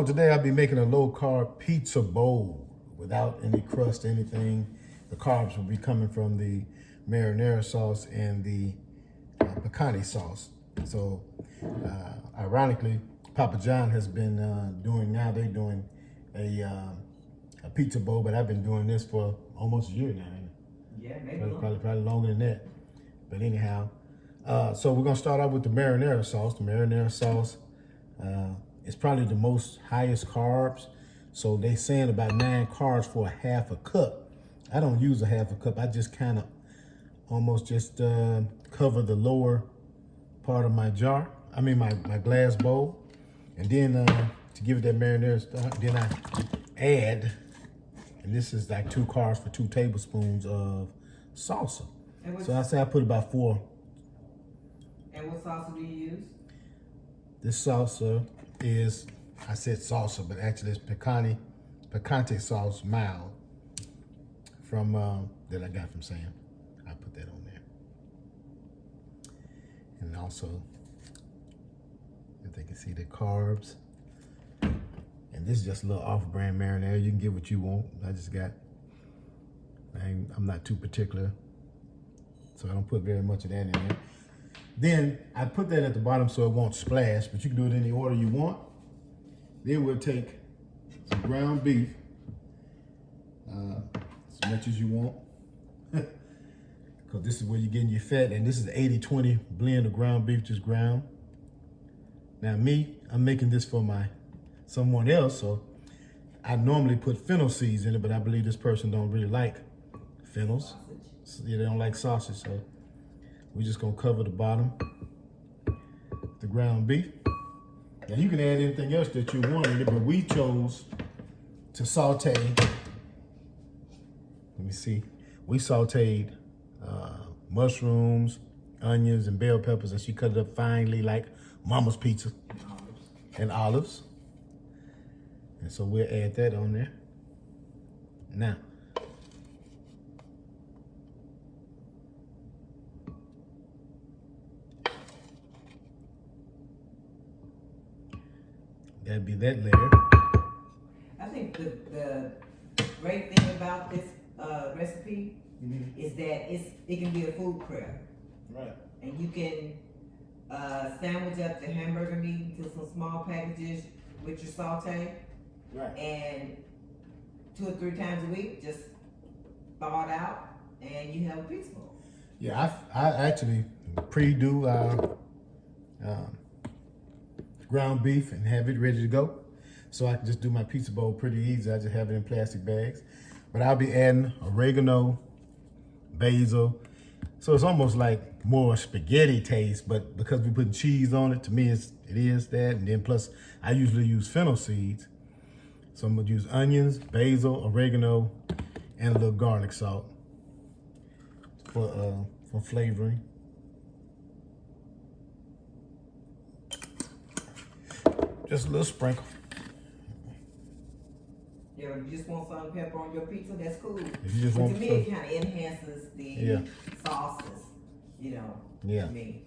So today I'll be making a low carb pizza bowl without any crust, anything. The carbs will be coming from the marinara sauce and the picante sauce. So ironically, Papa John has been they're doing a pizza bowl, but I've been doing this for almost a year now. Yeah, maybe probably longer than that. But anyhow, so we're gonna start off with the marinara sauce. The marinara sauce is probably the most highest carbs. So they saying about 9 carbs for a half a cup. I don't use a half a cup. I just kind of almost just cover the lower part of my jar. I mean my glass bowl. And then to give it that marinara stuff, then I add, and this is like 2 carbs for 2 tablespoons of salsa. So I say I put about 4. And what salsa do you use? This salsa is, I said salsa, but actually it's picante sauce mild from that I got from Sam. I put that on there. And also, if they can see the carbs. And this is just a little off-brand marinara. You can get what you want. I'm not too particular, so I don't put very much of that in there. Then I put that at the bottom so it won't splash, but you can do it any order you want. Then we'll take some ground beef, as much as you want, because this is where you're getting your fat, and this is the 80-20 blend of ground beef, just ground. Now I'm making this for someone else, so I normally put fennel seeds in it, but I believe this person don't really like fennels. So, yeah, they don't like sausage, so we're just gonna cover the bottom with the ground beef. Now you can add anything else that you want in it, but we chose to saute. Let me see. We sauteed mushrooms, onions, and bell peppers, and she cut it up finely like Mama's pizza, and olives. And so we'll add that on there. Now, that'd be that layer. I think the great thing about this recipe is that it can be a food prep. Right. And you can sandwich up the hamburger meat into some small packages with your saute. Right. And 2 or 3 times a week, just thaw it out and you have a pizza bowl. Yeah, I actually pre-do ground beef and have it ready to go. So I can just do my pizza bowl pretty easy. I just have it in plastic bags. But I'll be adding oregano, basil. So it's almost like more spaghetti taste, but because we're putting cheese on it, to me it is that. And then plus, I usually use fennel seeds. So I'm gonna use onions, basil, oregano, and a little garlic salt for flavoring. Just a little sprinkle. Yeah, if you just want salt and pepper on your pizza, that's cool. If you just but want to me, it kind of enhances the sauces, Yeah. to me.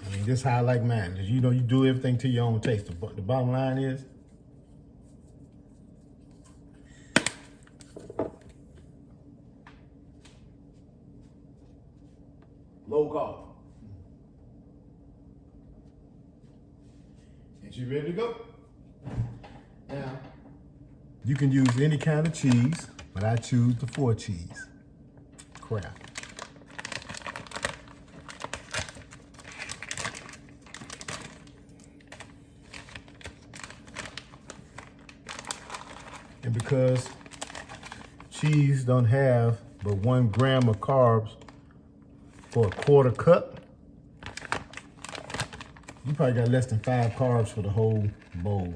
I mean, this is how I like mine. You do everything to your own taste. The bottom line is, low carb. And she ready to go. Now, you can use any kind of cheese, but I choose the 4 cheese. Crap. And because cheese don't have but 1 gram of carbs for a 1/4 cup, you probably got less than 5 carbs for the whole bowl.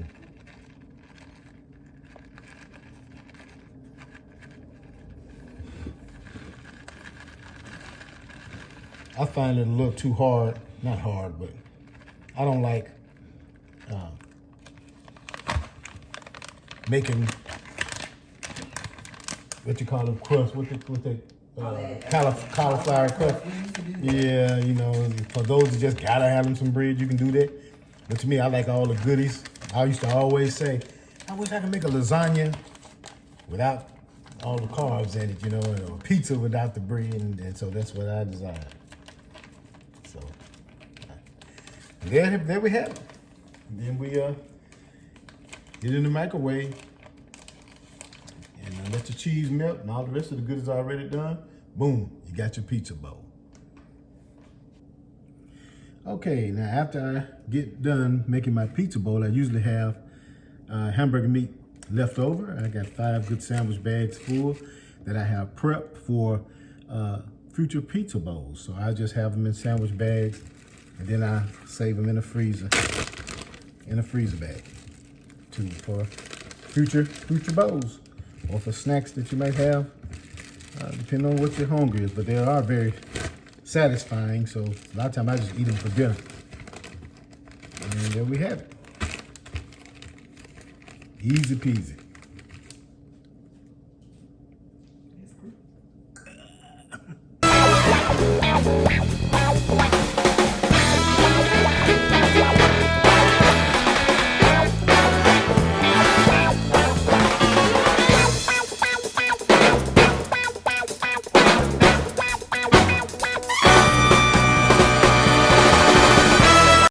I find it a little too hard, not hard, but I don't like making what you call them crust, cauliflower crust. Yeah, for those that just gotta have them some bread, you can do that. But to me, I like all the goodies. I used to always say, I wish I could make a lasagna without all the carbs in it, you know, or pizza without the bread, and so that's what I desired. So there we have it. And then we get it in the microwave and let the cheese melt and all the rest of the goodies already done. Boom, you got your pizza bowl. Okay, now after I get done making my pizza bowl, I usually have hamburger meat left over. I got 5 good sandwich bags full that I have prepped for future pizza bowls. So I just have them in sandwich bags, and then I save them in a freezer bag for future bowls or for snacks that you might have, depending on what your hunger is. But they are very satisfying, so a lot of times I just eat them for dinner. And there we have it. Easy peasy.